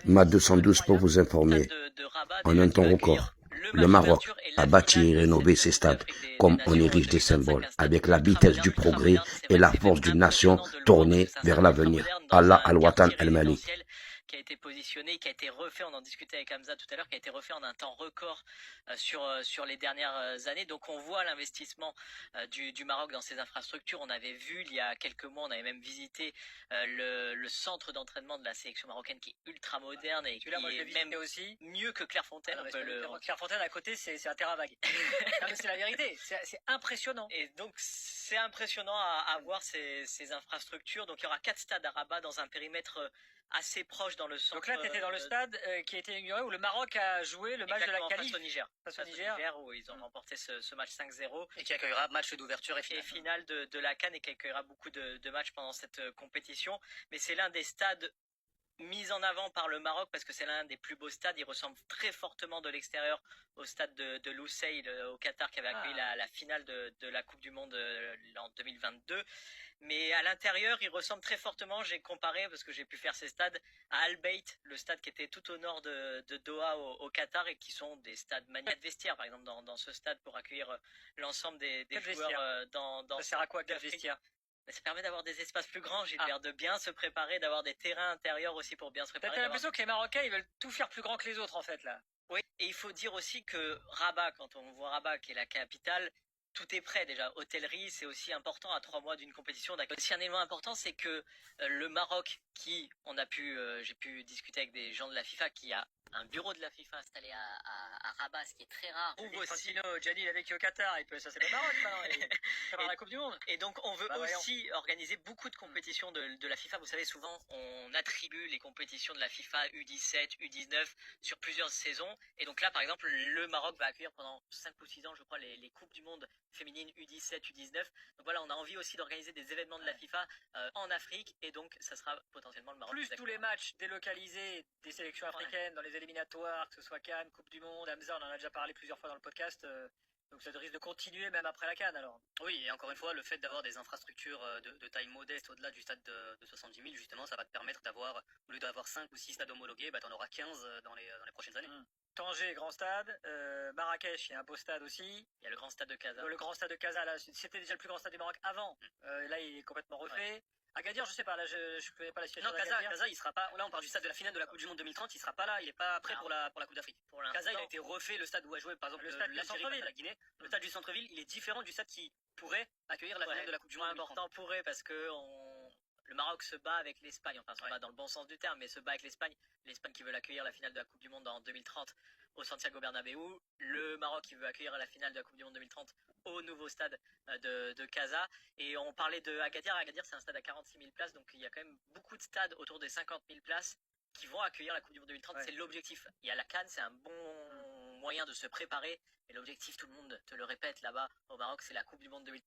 Ma 212 pour vous informer. En un temps record, le Maroc a bâti et rénové ses stades comme on érige des symboles, avec la vitesse du progrès et la force d'une nation tournée vers l'avenir. Allah al-Watan al-Malik. Qui a été positionné, qui a été refait, on en discutait avec Hamza tout à l'heure, qui a été refait en un temps record sur les dernières années. Donc on voit l'investissement du Maroc dans ses infrastructures. On avait vu il y a quelques mois, on avait même visité le centre d'entraînement de la sélection marocaine qui est ultra moderne et qui est même aussi mieux que Clairefontaine. Clairefontaine à côté, c'est un terrain vague. C'est la vérité, c'est impressionnant. Et donc c'est impressionnant à voir ces infrastructures. Donc il y aura 4 stades à Rabat dans un périmètre assez proche dans le centre. Donc là, tu étais dans le stade qui a été inauguré où le Maroc a joué le match de la qualif face au Niger. Face au Niger où ils ont remporté ce match 5-0. Et qui accueillera match d'ouverture et finale de la CAN et qui accueillera beaucoup de matchs pendant cette compétition. Mais c'est l'un des stades mis en avant par le Maroc parce que c'est l'un des plus beaux stades. Il ressemble très fortement de l'extérieur au stade de Lusail au Qatar qui avait accueilli la finale de la Coupe du Monde en 2022. Mais à l'intérieur, il ressemble très fortement, j'ai comparé, parce que j'ai pu faire ces stades, à Al Bayt, le stade qui était tout au nord de Doha au Qatar et qui sont des stades magnifiques de vestiaires, par exemple, dans ce stade pour accueillir l'ensemble des joueurs dans ça sert à quoi, quel vestiaire? Ça permet d'avoir des espaces plus grands, Gilbert, de bien se préparer, d'avoir des terrains intérieurs aussi pour bien se préparer. T'as l'impression que les Marocains, ils veulent tout faire plus grand que les autres, en fait, là. Oui, et il faut dire aussi que Rabat, quand on voit Rabat, qui est la capitale, tout est prêt déjà. Hôtellerie, c'est aussi important à 3 mois d'une compétition. Aussi un élément important, c'est que le Maroc, j'ai pu discuter avec des gens de la FIFA, qui a un bureau de la FIFA installé à Rabat, ce qui est très rare. Gianni, il a vécu au Qatar, ça c'est le Maroc maintenant, il va la Coupe du Monde. Et donc on veut aussi organiser beaucoup de compétitions de la FIFA. Vous savez, souvent on attribue les compétitions de la FIFA U17, U19 sur plusieurs saisons. Et donc là, par exemple, le Maroc va accueillir pendant 5 ou 6 ans, je crois, les Coupes du Monde féminines U17, U19. Donc voilà, on a envie aussi d'organiser des événements de la FIFA en Afrique. Et donc ça sera potentiellement le Maroc. Plus tous les matchs délocalisés des sélections africaines dans les éliminatoires, que ce soit Cannes, Coupe du Monde, Hamza, on en a déjà parlé plusieurs fois dans le podcast. Donc ça risque de continuer même après la CAN alors. Oui, et encore une fois, le fait d'avoir des infrastructures de taille modeste au-delà du stade de 70 000, justement, ça va te permettre d'avoir, au lieu d'avoir 5 ou 6 stades homologués, tu en auras 15 dans les prochaines années. Tanger, grand stade. Marrakech, il y a un beau stade aussi. Il y a le grand stade de Casa. Le grand stade de Casa, là, c'était déjà le plus grand stade du Maroc avant. Là, il est complètement refait. Ouais. Agadir, je sais pas, là, je connais pas la situation. Non, Casa, il sera pas. Là, on parle du stade de la finale de la Coupe du Monde 2030, il sera pas là, il est pas prêt pour la Coupe d'Afrique. Casa, il a été refait, le stade où a joué, par exemple, le stade du centre-ville, la Guinée. Le stade du centre-ville, il est différent du stade qui pourrait accueillir la finale de la Coupe du Monde. Important pourrait parce que le Maroc se bat avec l'Espagne, enfin se bat dans le bon sens du terme, mais se bat avec l'Espagne qui veut accueillir la finale de la Coupe du Monde en 2030 au Santiago Bernabéu, le Maroc qui veut accueillir la finale de la Coupe du Monde 2030 au nouveau stade de Casa. Et on parlait de Agadir. Agadir, c'est un stade à 46 000 places, donc il y a quand même beaucoup de stades autour des 50 000 places qui vont accueillir la Coupe du Monde 2030. Ouais. C'est l'objectif. Il y a la CAN, c'est un bon moyen de se préparer. Et l'objectif, tout le monde te le répète là-bas au Maroc, c'est la Coupe du Monde 2030.